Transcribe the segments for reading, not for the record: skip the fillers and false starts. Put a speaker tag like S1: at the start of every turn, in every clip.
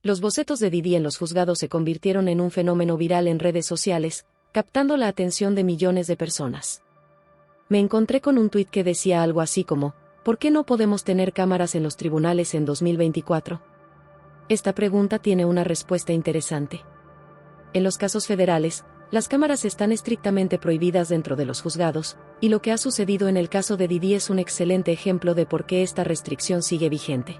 S1: Los bocetos de Didi en los juzgados se convirtieron en un fenómeno viral en redes sociales, captando la atención de millones de personas. Me encontré con un tuit que decía algo así como, ¿por qué no podemos tener cámaras en los tribunales en 2024? Esta pregunta tiene una respuesta interesante. En los casos federales, las cámaras están estrictamente prohibidas dentro de los juzgados, y lo que ha sucedido en el caso de Didi es un excelente ejemplo de por qué esta restricción sigue vigente.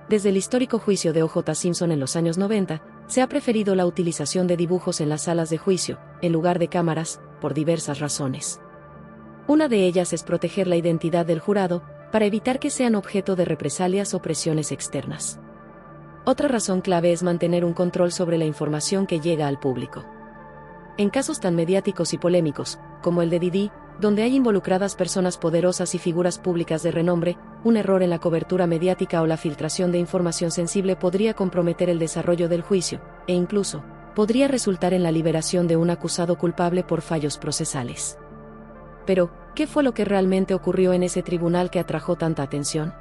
S1: Desde el histórico juicio de O.J. Simpson en los años 90, se ha preferido la utilización de dibujos en las salas de juicio, en lugar de cámaras, por diversas razones. Una de ellas es proteger la identidad del jurado, para evitar que sean objeto de represalias o presiones externas. Otra razón clave es mantener un control sobre la información que llega al público. En casos tan mediáticos y polémicos, como el de Didi, donde hay involucradas personas poderosas y figuras públicas de renombre, un error en la cobertura mediática o la filtración de información sensible podría comprometer el desarrollo del juicio, e incluso, podría resultar en la liberación de un acusado culpable por fallos procesales. Pero, ¿qué fue lo que realmente ocurrió en ese tribunal que atrajo tanta atención?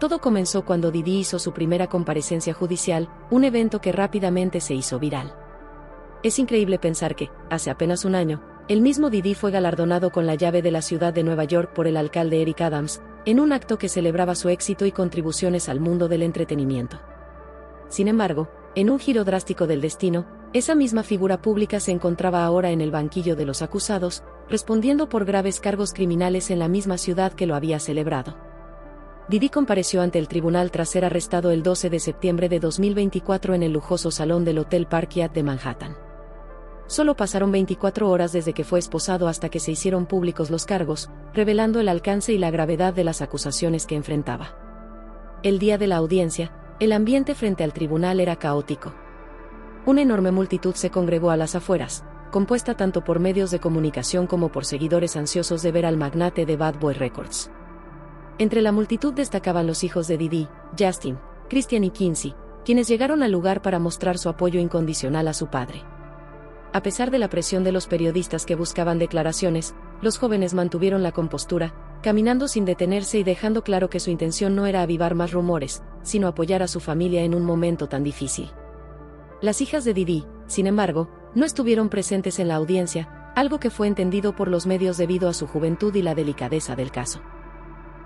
S1: Todo comenzó cuando Didi hizo su primera comparecencia judicial, un evento que rápidamente se hizo viral. Es increíble pensar que, hace apenas un año, el mismo Didi fue galardonado con la llave de la ciudad de Nueva York por el alcalde Eric Adams, en un acto que celebraba su éxito y contribuciones al mundo del entretenimiento. Sin embargo, en un giro drástico del destino, esa misma figura pública se encontraba ahora en el banquillo de los acusados, respondiendo por graves cargos criminales en la misma ciudad que lo había celebrado. Didi compareció ante el tribunal tras ser arrestado el 12 de septiembre de 2024 en el lujoso salón del Hotel Park Hyatt de Manhattan. Solo pasaron 24 horas desde que fue esposado hasta que se hicieron públicos los cargos, revelando el alcance y la gravedad de las acusaciones que enfrentaba. El día de la audiencia, el ambiente frente al tribunal era caótico. Una enorme multitud se congregó a las afueras, compuesta tanto por medios de comunicación como por seguidores ansiosos de ver al magnate de Bad Boy Records. Entre la multitud destacaban los hijos de Didi, Justin, Christian y Kinsey, quienes llegaron al lugar para mostrar su apoyo incondicional a su padre. A pesar de la presión de los periodistas que buscaban declaraciones, los jóvenes mantuvieron la compostura, caminando sin detenerse y dejando claro que su intención no era avivar más rumores, sino apoyar a su familia en un momento tan difícil. Las hijas de Didi, sin embargo, no estuvieron presentes en la audiencia, algo que fue entendido por los medios debido a su juventud y la delicadeza del caso.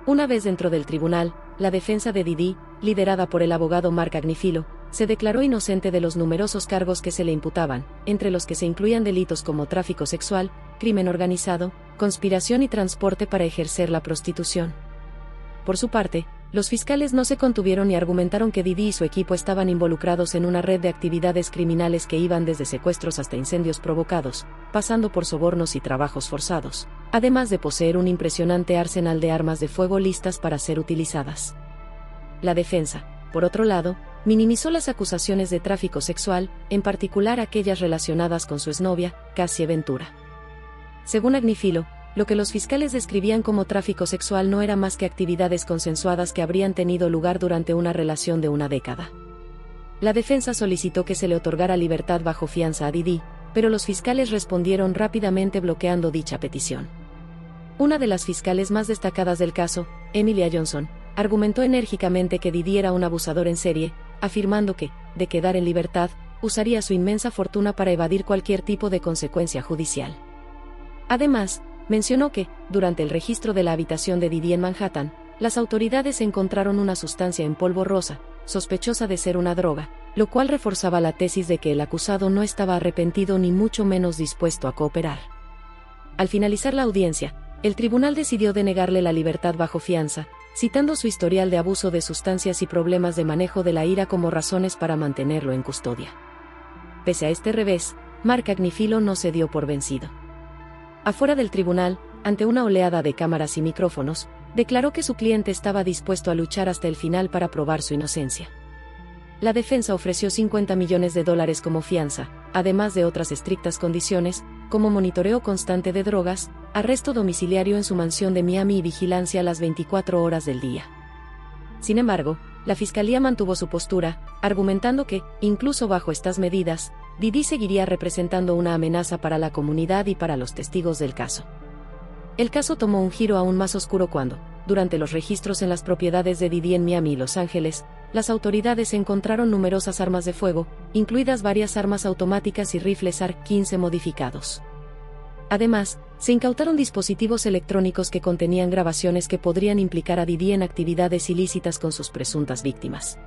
S1: Una vez dentro del tribunal, la defensa de Didi, liderada por el abogado Mark Agnifilo, se declaró inocente de los numerosos cargos que se le imputaban, entre los que se incluían delitos como tráfico sexual, crimen organizado, conspiración y transporte para ejercer la prostitución. Por su parte, los fiscales no se contuvieron y argumentaron que Didi y su equipo estaban involucrados en una red de actividades criminales que iban desde secuestros hasta incendios provocados, pasando por sobornos y trabajos forzados, además de poseer un impresionante arsenal de armas de fuego listas para ser utilizadas. La defensa, por otro lado, minimizó las acusaciones de tráfico sexual, en particular aquellas relacionadas con su exnovia, Cassie Ventura. Según Agnifilo, lo que los fiscales describían como tráfico sexual no era más que actividades consensuadas que habrían tenido lugar durante una relación de una década. La defensa solicitó que se le otorgara libertad bajo fianza a Didi, pero los fiscales respondieron rápidamente bloqueando dicha petición. Una de las fiscales más destacadas del caso, Emilia Johnson, argumentó enérgicamente que Didi era un abusador en serie, afirmando que, de quedar en libertad, usaría su inmensa fortuna para evadir cualquier tipo de consecuencia judicial. Además, mencionó que, durante el registro de la habitación de Didi en Manhattan, las autoridades encontraron una sustancia en polvo rosa, sospechosa de ser una droga, lo cual reforzaba la tesis de que el acusado no estaba arrepentido ni mucho menos dispuesto a cooperar. Al finalizar la audiencia, el tribunal decidió denegarle la libertad bajo fianza, citando su historial de abuso de sustancias y problemas de manejo de la ira como razones para mantenerlo en custodia. Pese a este revés, Mark Agnifilo no se dio por vencido. Afuera del tribunal, ante una oleada de cámaras y micrófonos, declaró que su cliente estaba dispuesto a luchar hasta el final para probar su inocencia. La defensa ofreció $50 millones como fianza, además de otras estrictas condiciones, como monitoreo constante de drogas, arresto domiciliario en su mansión de Miami y vigilancia las 24 horas del día. Sin embargo, la fiscalía mantuvo su postura, argumentando que, incluso bajo estas medidas, Didi seguiría representando una amenaza para la comunidad y para los testigos del caso. El caso tomó un giro aún más oscuro cuando, durante los registros en las propiedades de Didi en Miami y Los Ángeles, las autoridades encontraron numerosas armas de fuego, incluidas varias armas automáticas y rifles AR-15 modificados. Además, se incautaron dispositivos electrónicos que contenían grabaciones que podrían implicar a Diddy en actividades ilícitas con sus presuntas víctimas.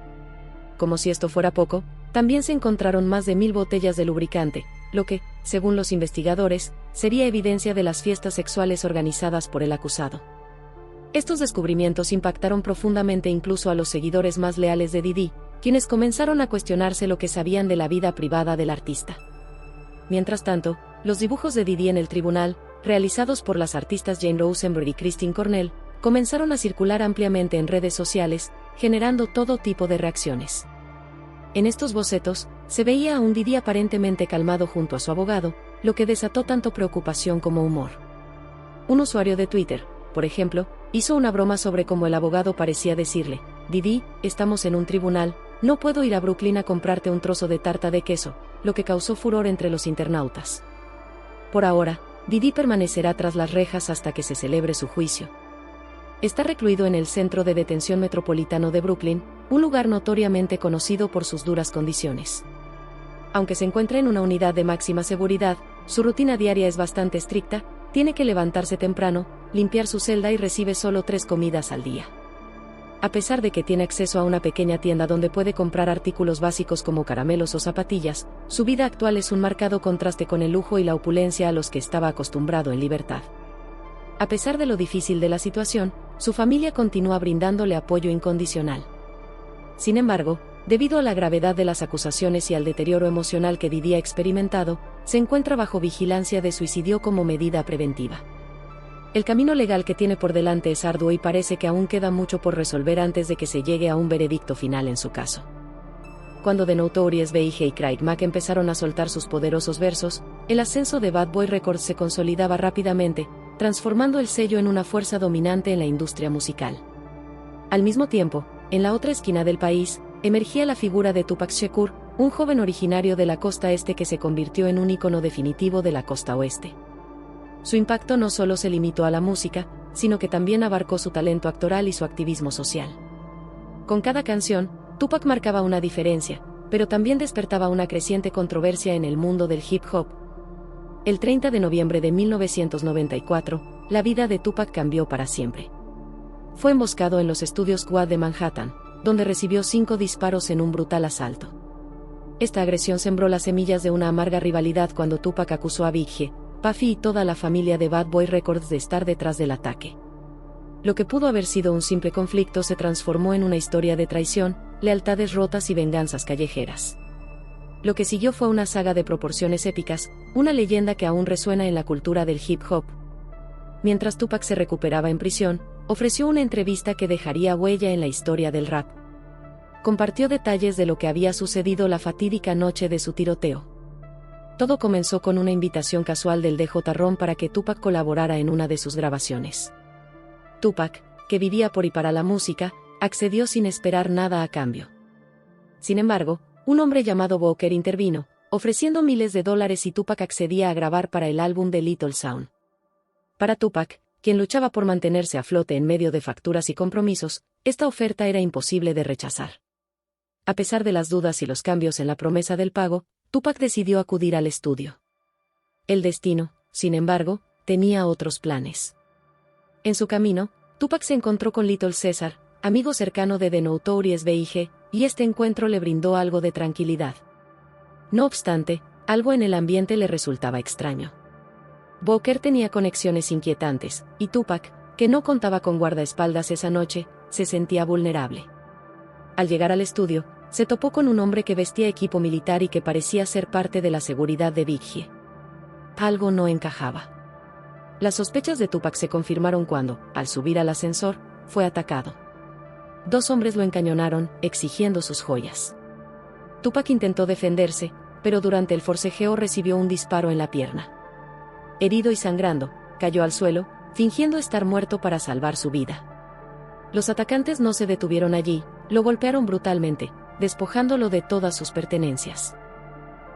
S1: Como si esto fuera poco, también se encontraron más de 1000 botellas de lubricante, lo que, según los investigadores, sería evidencia de las fiestas sexuales organizadas por el acusado. Estos descubrimientos impactaron profundamente incluso a los seguidores más leales de Diddy, quienes comenzaron a cuestionarse lo que sabían de la vida privada del artista. Mientras tanto, los dibujos de Diddy en el tribunal, realizados por las artistas Jane Rosenberg y Christine Cornell, comenzaron a circular ampliamente en redes sociales, generando todo tipo de reacciones. En estos bocetos, se veía a un Diddy aparentemente calmado junto a su abogado, lo que desató tanto preocupación como humor. Un usuario de Twitter, por ejemplo, hizo una broma sobre cómo el abogado parecía decirle: Diddy, estamos en un tribunal, no puedo ir a Brooklyn a comprarte un trozo de tarta de queso, lo que causó furor entre los internautas. Por ahora, Diddy permanecerá tras las rejas hasta que se celebre su juicio. Está recluido en el Centro de Detención Metropolitano de Brooklyn, un lugar notoriamente conocido por sus duras condiciones. Aunque se encuentra en una unidad de máxima seguridad, su rutina diaria es bastante estricta, tiene que levantarse temprano, limpiar su celda y recibe solo 3 comidas al día. A pesar de que tiene acceso a una pequeña tienda donde puede comprar artículos básicos como caramelos o zapatillas, su vida actual es un marcado contraste con el lujo y la opulencia a los que estaba acostumbrado en libertad. A pesar de lo difícil de la situación, su familia continúa brindándole apoyo incondicional. Sin embargo, debido a la gravedad de las acusaciones y al deterioro emocional que Diddy ha experimentado, se encuentra bajo vigilancia de suicidio como medida preventiva. El camino legal que tiene por delante es arduo y parece que aún queda mucho por resolver antes de que se llegue a un veredicto final en su caso. Cuando The Notorious B.I.G. y Craig Mack empezaron a soltar sus poderosos versos, el ascenso de Bad Boy Records se consolidaba rápidamente, transformando el sello en una fuerza dominante en la industria musical. Al mismo tiempo, en la otra esquina del país, emergía la figura de Tupac Shakur, un joven originario de la costa este que se convirtió en un ícono definitivo de la costa oeste. Su impacto no solo se limitó a la música, sino que también abarcó su talento actoral y su activismo social. Con cada canción, Tupac marcaba una diferencia, pero también despertaba una creciente controversia en el mundo del hip hop. El 30 de noviembre de 1994, la vida de Tupac cambió para siempre. Fue emboscado en los estudios Quad de Manhattan, donde recibió 5 disparos en un brutal asalto. Esta agresión sembró las semillas de una amarga rivalidad cuando Tupac acusó a Biggie, Puffy y toda la familia de Bad Boy Records de estar detrás del ataque. Lo que pudo haber sido un simple conflicto se transformó en una historia de traición, lealtades rotas y venganzas callejeras. Lo que siguió fue una saga de proporciones épicas, una leyenda que aún resuena en la cultura del hip hop. Mientras Tupac se recuperaba en prisión, ofreció una entrevista que dejaría huella en la historia del rap. Compartió detalles de lo que había sucedido la fatídica noche de su tiroteo. Todo comenzó con una invitación casual del DJ Ron para que Tupac colaborara en una de sus grabaciones. Tupac, que vivía por y para la música, accedió sin esperar nada a cambio. Sin embargo, un hombre llamado Booker intervino, ofreciendo miles de dólares y Tupac accedía a grabar para el álbum de Little Sound. Para Tupac, quien luchaba por mantenerse a flote en medio de facturas y compromisos, esta oferta era imposible de rechazar. A pesar de las dudas y los cambios en la promesa del pago, Tupac decidió acudir al estudio. El destino, sin embargo, tenía otros planes. En su camino, Tupac se encontró con Little César, amigo cercano de The Notorious B.I.G., y este encuentro le brindó algo de tranquilidad. No obstante, algo en el ambiente le resultaba extraño. Booker tenía conexiones inquietantes, y Tupac, que no contaba con guardaespaldas esa noche, se sentía vulnerable. Al llegar al estudio, se topó con un hombre que vestía equipo militar y que parecía ser parte de la seguridad de Biggie. Algo no encajaba. Las sospechas de Tupac se confirmaron cuando, al subir al ascensor, fue atacado. 2 hombres lo encañonaron, exigiendo sus joyas. Tupac intentó defenderse, pero durante el forcejeo recibió un disparo en la pierna. Herido y sangrando, cayó al suelo, fingiendo estar muerto para salvar su vida. Los atacantes no se detuvieron allí, lo golpearon brutalmente, despojándolo de todas sus pertenencias.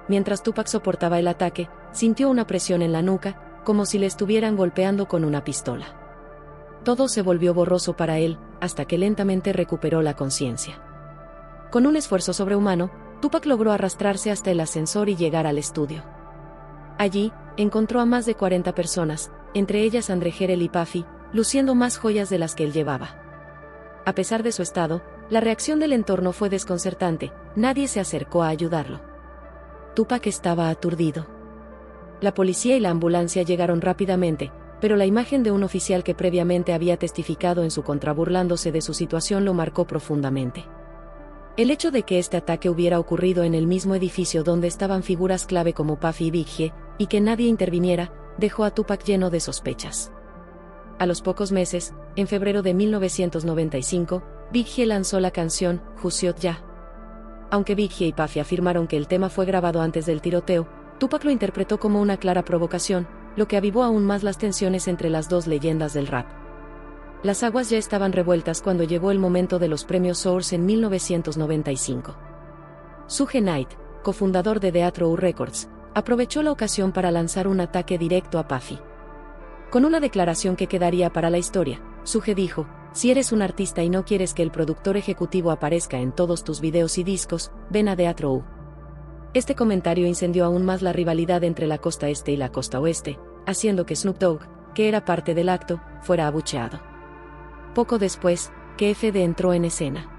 S1: Mientras Tupac soportaba el ataque, sintió una presión en la nuca, como si le estuvieran golpeando con una pistola. Todo se volvió borroso para él, hasta que lentamente recuperó la conciencia. Con un esfuerzo sobrehumano, Tupac logró arrastrarse hasta el ascensor y llegar al estudio. Allí, encontró a más de 40 personas, entre ellas André Harrell y Puffy, luciendo más joyas de las que él llevaba. A pesar de su estado, la reacción del entorno fue desconcertante, nadie se acercó a ayudarlo. Tupac estaba aturdido. La policía y la ambulancia llegaron rápidamente, pero la imagen de un oficial que previamente había testificado en su contra burlándose de su situación lo marcó profundamente. El hecho de que este ataque hubiera ocurrido en el mismo edificio donde estaban figuras clave como Puffy y Biggie, y que nadie interviniera, dejó a Tupac lleno de sospechas. A los pocos meses, en febrero de 1995, Biggie lanzó la canción Who's Shot Ya. Aunque Biggie y Puffy afirmaron que el tema fue grabado antes del tiroteo, Tupac lo interpretó como una clara provocación, lo que avivó aún más las tensiones entre las dos leyendas del rap. Las aguas ya estaban revueltas cuando llegó el momento de los premios Source en 1995. Suge Knight, cofundador de Death Row Records, aprovechó la ocasión para lanzar un ataque directo a Puffy. Con una declaración que quedaría para la historia, Suge dijo: "Si eres un artista y no quieres que el productor ejecutivo aparezca en todos tus videos y discos, ven a Death Row". Este comentario incendió aún más la rivalidad entre la costa este y la costa oeste, haciendo que Snoop Dogg, que era parte del acto, fuera abucheado. Poco después, KFD entró en escena.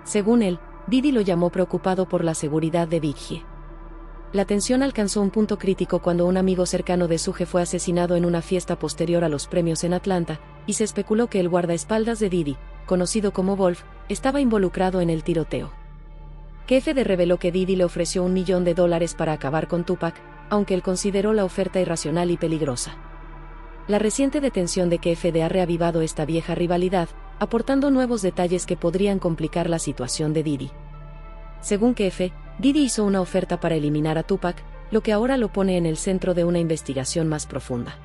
S1: Según él, Diddy lo llamó preocupado por la seguridad de Biggie. La tensión alcanzó un punto crítico cuando un amigo cercano de Suge fue asesinado en una fiesta posterior a los premios en Atlanta, y se especuló que el guardaespaldas de Diddy, conocido como Wolf, estaba involucrado en el tiroteo. KFD reveló que Diddy le ofreció $1 millón para acabar con Tupac, aunque él consideró la oferta irracional y peligrosa. La reciente detención de KFD ha reavivado esta vieja rivalidad, aportando nuevos detalles que podrían complicar la situación de Diddy. Según KF, Diddy hizo una oferta para eliminar a Tupac, lo que ahora lo pone en el centro de una investigación más profunda.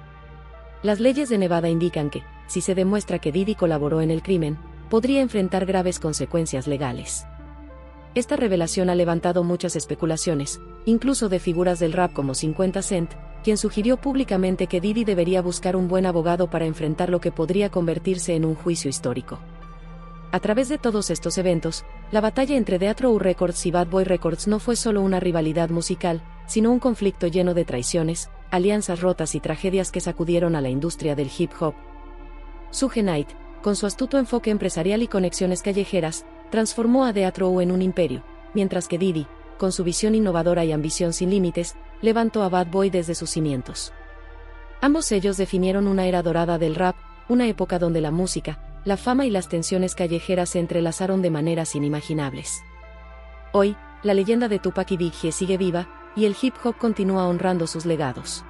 S1: Las leyes de Nevada indican que, si se demuestra que Diddy colaboró en el crimen, podría enfrentar graves consecuencias legales. Esta revelación ha levantado muchas especulaciones, incluso de figuras del rap como 50 Cent, quien sugirió públicamente que Diddy debería buscar un buen abogado para enfrentar lo que podría convertirse en un juicio histórico. A través de todos estos eventos, la batalla entre Death Row Records y Bad Boy Records no fue solo una rivalidad musical, sino un conflicto lleno de traiciones, alianzas rotas y tragedias que sacudieron a la industria del hip hop. Suge Knight, con su astuto enfoque empresarial y conexiones callejeras, transformó a Death Row en un imperio, mientras que Diddy, con su visión innovadora y ambición sin límites, levantó a Bad Boy desde sus cimientos. Ambos sellos definieron una era dorada del rap, una época donde la música, la fama y las tensiones callejeras se entrelazaron de maneras inimaginables. Hoy, la leyenda de Tupac y Biggie sigue viva, y el hip hop continúa honrando sus legados.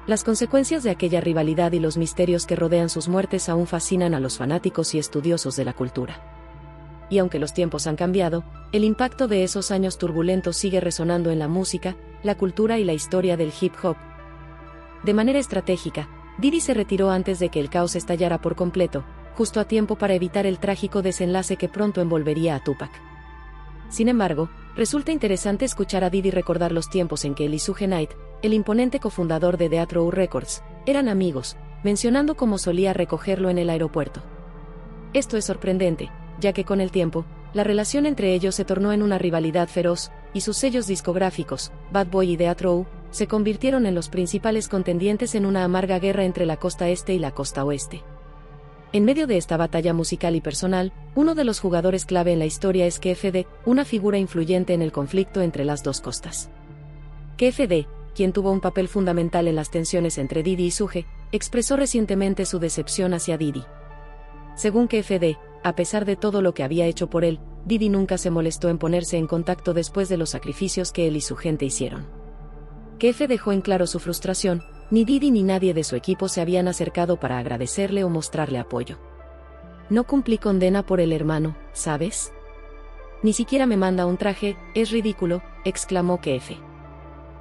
S1: Las consecuencias de aquella rivalidad y los misterios que rodean sus muertes aún fascinan a los fanáticos y estudiosos de la cultura. Y aunque los tiempos han cambiado, el impacto de esos años turbulentos sigue resonando en la música, la cultura y la historia del hip hop. De manera estratégica, Diddy se retiró antes de que el caos estallara por completo, justo a tiempo para evitar el trágico desenlace que pronto envolvería a Tupac. Sin embargo, resulta interesante escuchar a Diddy recordar los tiempos en que él y Suge Knight, el imponente cofundador de Death Row Records, eran amigos, mencionando cómo solía recogerlo en el aeropuerto. Esto es sorprendente, ya que con el tiempo, la relación entre ellos se tornó en una rivalidad feroz, y sus sellos discográficos, Bad Boy y Death Row, se convirtieron en los principales contendientes en una amarga guerra entre la costa este y la costa oeste. En medio de esta batalla musical y personal, uno de los jugadores clave en la historia es KFD, una figura influyente en el conflicto entre las dos costas. KFD, quien tuvo un papel fundamental en las tensiones entre Diddy y Suge, expresó recientemente su decepción hacia Diddy. Según KFD, a pesar de todo lo que había hecho por él, Diddy nunca se molestó en ponerse en contacto después de los sacrificios que él y su gente hicieron. KF dejó en claro su frustración: ni Diddy ni nadie de su equipo se habían acercado para agradecerle o mostrarle apoyo. No cumplí condena por el hermano, ¿sabes? Ni siquiera me manda un traje, es ridículo, exclamó KF.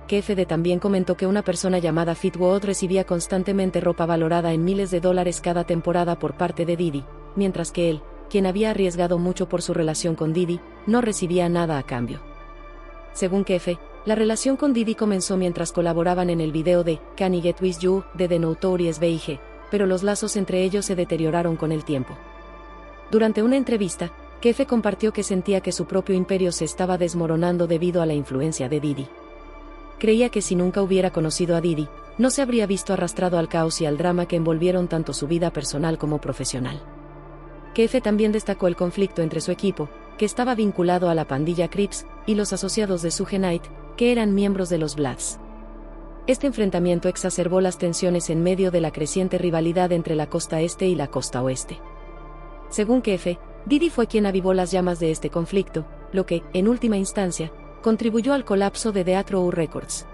S1: KFD también comentó que una persona llamada Fitwood recibía constantemente ropa valorada en miles de dólares cada temporada por parte de Diddy, mientras que él, quien había arriesgado mucho por su relación con Diddy, no recibía nada a cambio. Según KF, la relación con Diddy comenzó mientras colaboraban en el video de Can I Get With You de The Notorious B.I.G., pero los lazos entre ellos se deterioraron con el tiempo. Durante una entrevista, Kefe compartió que sentía que su propio imperio se estaba desmoronando debido a la influencia de Diddy. Creía que si nunca hubiera conocido a Diddy, no se habría visto arrastrado al caos y al drama que envolvieron tanto su vida personal como profesional. Kefe también destacó el conflicto entre su equipo, que estaba vinculado a la pandilla Crips, y los asociados de Suge Knight, que eran miembros de los Bloods. Este enfrentamiento exacerbó las tensiones en medio de la creciente rivalidad entre la costa este y la costa oeste. Según Kefe, Diddy fue quien avivó las llamas de este conflicto, lo que, en última instancia, contribuyó al colapso de Death Row Records.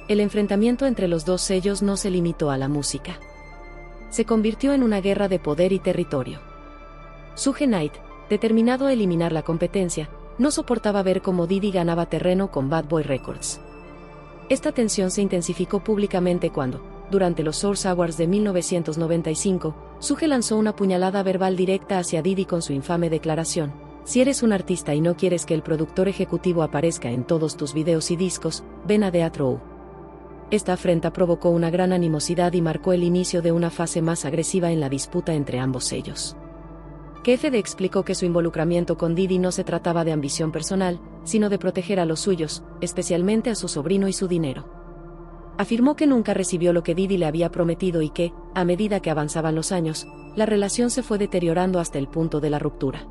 S1: El enfrentamiento entre los dos sellos no se limitó a la música. Se convirtió en una guerra de poder y territorio. Suge Knight, determinado a eliminar la competencia, no soportaba ver cómo Diddy ganaba terreno con Bad Boy Records. Esta tensión se intensificó públicamente cuando, durante los Source Awards de 1995, Suge lanzó una puñalada verbal directa hacia Diddy con su infame declaración: "Si eres un artista y no quieres que el productor ejecutivo aparezca en todos tus videos y discos, ven a Death Row". Esta afrenta provocó una gran animosidad y marcó el inicio de una fase más agresiva en la disputa entre ambos sellos. Kefe explicó que su involucramiento con Diddy no se trataba de ambición personal, sino de proteger a los suyos, especialmente a su sobrino y su dinero. Afirmó que nunca recibió lo que Diddy le había prometido y que, a medida que avanzaban los años, la relación se fue deteriorando hasta el punto de la ruptura.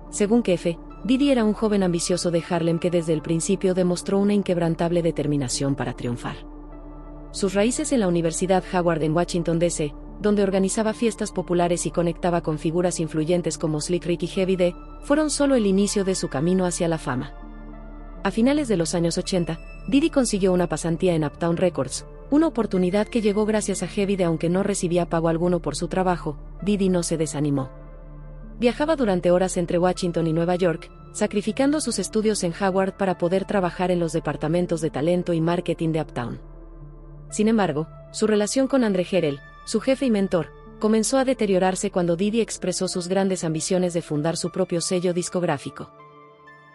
S1: Según Kefe, Diddy era un joven ambicioso de Harlem que desde el principio demostró una inquebrantable determinación para triunfar. Sus raíces en la Universidad Howard en Washington, D.C., donde organizaba fiestas populares y conectaba con figuras influyentes como Slick Rick y Heavy D, fueron solo el inicio de su camino hacia la fama. A finales de los años 80, Diddy consiguió una pasantía en Uptown Records, una oportunidad que llegó gracias a Heavy D. Aunque no recibía pago alguno por su trabajo, Diddy no se desanimó. Viajaba durante horas entre Washington y Nueva York, sacrificando sus estudios en Howard para poder trabajar en los departamentos de talento y marketing de Uptown. Sin embargo, su relación con Andre Harrell, su jefe y mentor, comenzó a deteriorarse cuando Diddy expresó sus grandes ambiciones de fundar su propio sello discográfico.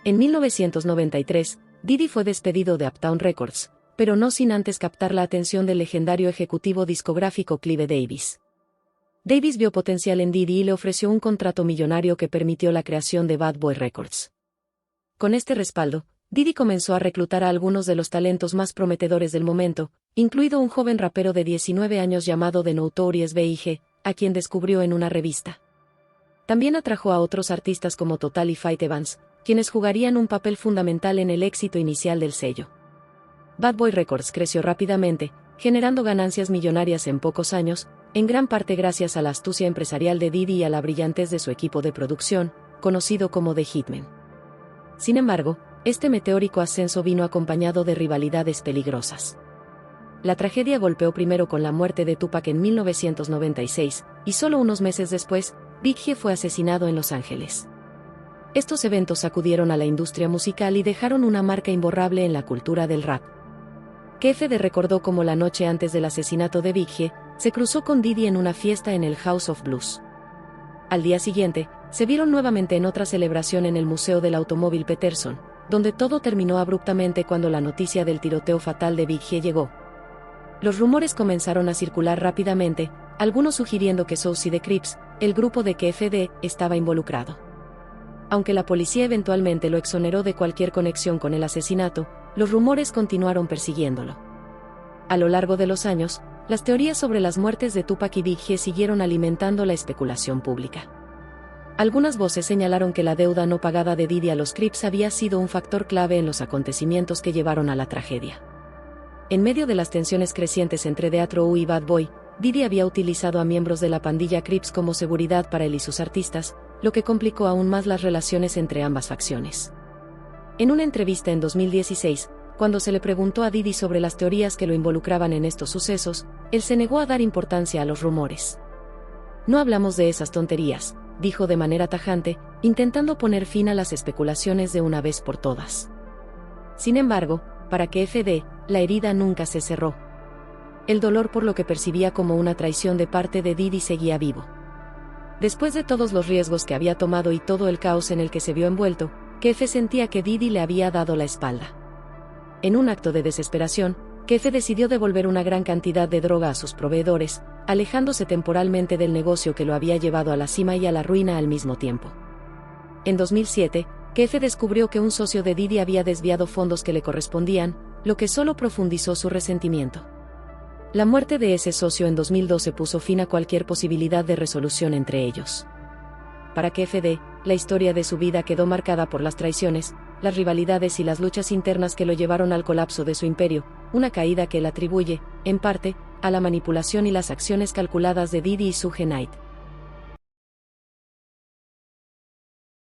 S1: En 1993, Diddy fue despedido de Uptown Records, pero no sin antes captar la atención del legendario ejecutivo discográfico Clive Davis. Davis vio potencial en Diddy y le ofreció un contrato millonario que permitió la creación de Bad Boy Records. Con este respaldo, Diddy comenzó a reclutar a algunos de los talentos más prometedores del momento, incluido un joven rapero de 19 años llamado The Notorious B.I.G., a quien descubrió en una revista. También atrajo a otros artistas como Total y Faith Evans, quienes jugarían un papel fundamental en el éxito inicial del sello. Bad Boy Records creció rápidamente, generando ganancias millonarias en pocos años, en gran parte gracias a la astucia empresarial de Diddy y a la brillantez de su equipo de producción, conocido como The Hitmen. Sin embargo, este meteórico ascenso vino acompañado de rivalidades peligrosas. La tragedia golpeó primero con la muerte de Tupac en 1996, y solo unos meses después, Biggie fue asesinado en Los Ángeles. Estos eventos sacudieron a la industria musical y dejaron una marca imborrable en la cultura del rap. Kefe recordó cómo la noche antes del asesinato de Biggie, se cruzó con Diddy en una fiesta en el House of Blues. Al día siguiente, se vieron nuevamente en otra celebración en el Museo del Automóvil Peterson, donde todo terminó abruptamente cuando la noticia del tiroteo fatal de Biggie llegó. Los rumores comenzaron a circular rápidamente, algunos sugiriendo que Source y The Crips, el grupo de KFD, estaba involucrado. Aunque la policía eventualmente lo exoneró de cualquier conexión con el asesinato, los rumores continuaron persiguiéndolo. A lo largo de los años, las teorías sobre las muertes de Tupac y Biggie siguieron alimentando la especulación pública. Algunas voces señalaron que la deuda no pagada de Diddy a los Crips había sido un factor clave en los acontecimientos que llevaron a la tragedia. En medio de las tensiones crecientes entre Death Row y Bad Boy, Diddy había utilizado a miembros de la pandilla Crips como seguridad para él y sus artistas, lo que complicó aún más las relaciones entre ambas facciones. En una entrevista en 2016, cuando se le preguntó a Diddy sobre las teorías que lo involucraban en estos sucesos, él se negó a dar importancia a los rumores. "No hablamos de esas tonterías", dijo de manera tajante, intentando poner fin a las especulaciones de una vez por todas. Sin embargo, para KFD, la herida nunca se cerró. El dolor por lo que percibía como una traición de parte de Diddy seguía vivo. Después de todos los riesgos que había tomado y todo el caos en el que se vio envuelto, Kefe sentía que Diddy le había dado la espalda. En un acto de desesperación, Kefe decidió devolver una gran cantidad de droga a sus proveedores, alejándose temporalmente del negocio que lo había llevado a la cima y a la ruina al mismo tiempo. En 2007, Keefe descubrió que un socio de Diddy había desviado fondos que le correspondían, lo que solo profundizó su resentimiento. La muerte de ese socio en 2012 puso fin a cualquier posibilidad de resolución entre ellos. Para KFD, la historia de su vida quedó marcada por las traiciones, las rivalidades y las luchas internas que lo llevaron al colapso de su imperio, una caída que él atribuye, en parte, a la manipulación y las acciones calculadas de Diddy y Suge Knight.